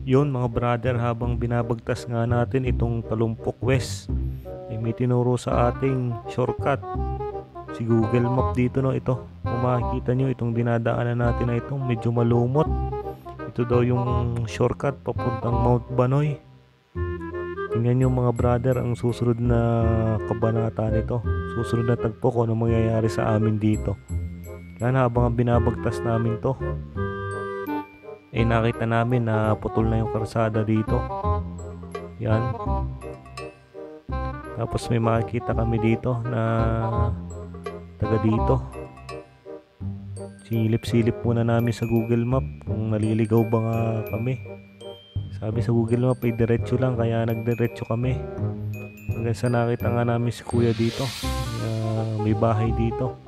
Yun mga brother, habang binabagtas nga natin itong Talumpok West, may tinuro sa ating shortcut si Google Map dito, no. Ito, kung makikita nyo, itong dinadaanan natin na itong medyo malumot, ito daw yung shortcut papuntang Mount Banoy. Tingnan nyo mga brother ang susunod na kabanata nito, susunod na tagpo ko ano mangyayari sa amin dito. Yan, habang binabagtas namin to, nakita namin na putol na yung karsada dito. Yan. Tapos may makikita kami dito na taga dito. Silip-silip muna namin sa Google Map kung naliligaw ba nga kami. Sabi sa Google Map ay diretso lang, kaya nagdiretso kami. Hanggang sa nakita nga namin si kuya dito. May bahay dito.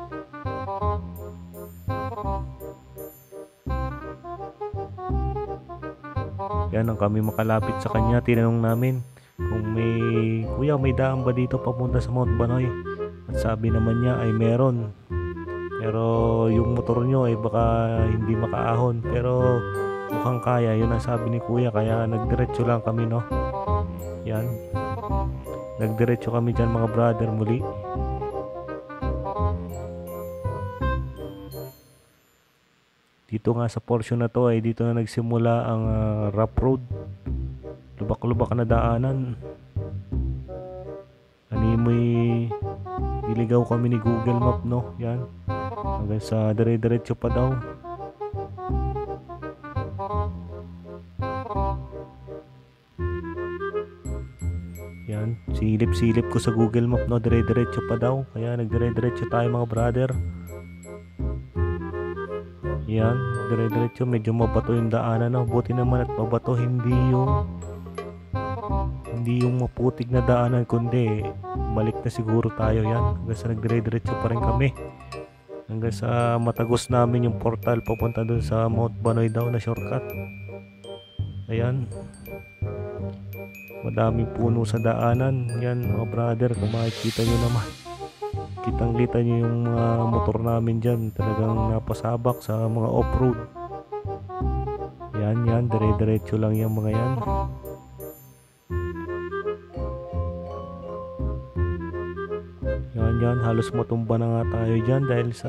Yan, nang kami makalapit sa kanya, tinanong namin kung kuya, may daan ba dito papunta sa Mount Banoy? At sabi naman niya ay meron, pero yung motor nyo ay baka hindi makaahon, pero mukhang kaya. Yun ang sabi ni kuya, kaya nagdiretso lang kami, no. Yan, nagdiretso kami dyan mga brother muli. Dito nga sa portion na to ay dito na nagsimula ang rough road, lubak-lubak na daanan. Animoy iligaw kami ni Google Map, no. Yan, hanggang sa dire-diretso pa daw. Yan, silip-silip ko sa Google Map, no, dire-diretso pa daw, kaya nagdire-diretso tayo mga brother. Yan, dire-diretso, medyo mabato yung daanan, no. Buti naman at mabato, hindi yung maputik na daanan, kundi balik na siguro tayo. Yan, hanggang sa nagdire-diretso pa rin kami, hanggang sa matagos namin yung portal papunta dun sa Mount Banoy daw na shortcut. Ayan, madaming puno sa daanan. Yan mga brother, kung makikita nyo naman, kitang-kita nyo yung mga motor namin dyan, talagang napasabak sa mga off-road. Yan, dire-diretso lang yung mga yan. Yan, halos matumba na nga tayo dyan dahil sa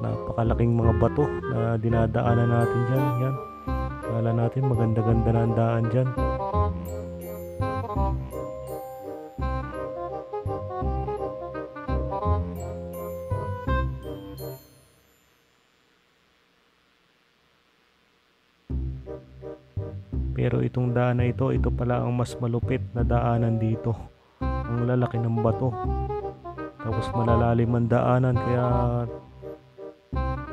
napakalaking mga bato na dinadaanan natin dyan. Yan, kala natin maganda-ganda na ang daan dyan. Pero itong daan na ito pala ang mas malupit na daanan dito. Ang lalaki ng bato, tapos malalalim ang daanan, kaya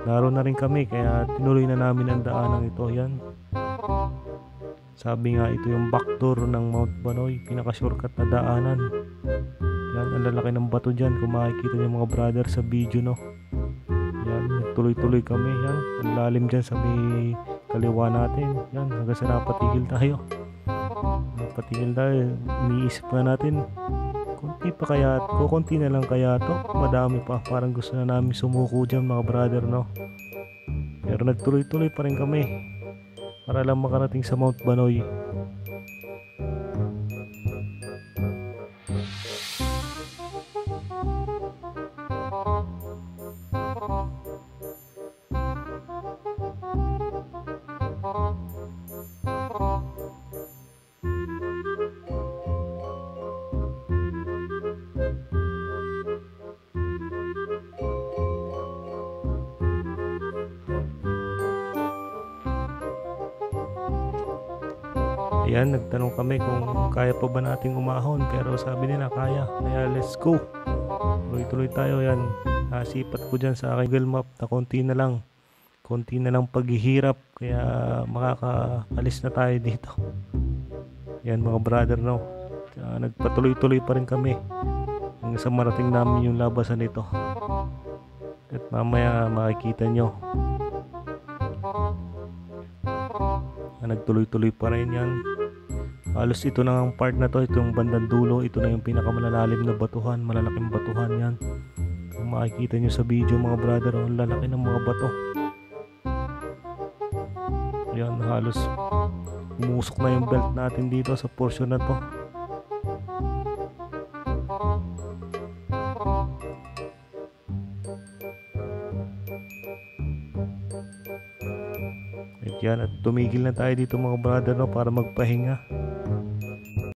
naroon na rin kami, kaya tinuloy na namin ang daanan ito. Yan, sabi nga ito yung backdoor ng Mount Banoy, pinaka-shortcut na daanan. Yan, ang lalaki ng bato dyan, kung makikita nyo mga brother sa video, no. Yan, tuloy-tuloy kami. Yan, ang lalim dyan sa may kaliwa natin. Yan, hanggang sa napatigil tayo. Iniisip nga natin, konti pa kaya, kukunti na lang kaya to, madami pa, parang gusto na namin sumuko dyan mga brother, no. Pero nagtuloy-tuloy pa rin kami para lang makarating sa Mount Banoy. Ayan, nagtanong kami kung kaya pa ba nating umahon, pero sabi nila kaya, kaya let's go, tuloy-tuloy tayo. Yan, nasipat ko dyan sa aking Google Map na konti na lang paghihirap, kaya makakaalis na tayo dito. Yan mga brother, no, nagpatuloy-tuloy pa rin kami hanggang sa marating namin yung labasan nito. At mamaya makikita nyo, nagtuloy-tuloy pa rin yan. Halos ito na ang part na to, itong bandang dulo, ito na yung pinakamalalalim na batuhan, malalaking batuhan. Yan, kung makikita nyo sa video mga brother, ang lalaki ng mga bato. Yan, halos Umusok na yung belt natin dito sa portion na to. Ayan, at tumigil na tayo dito mga brother, no, para magpahinga.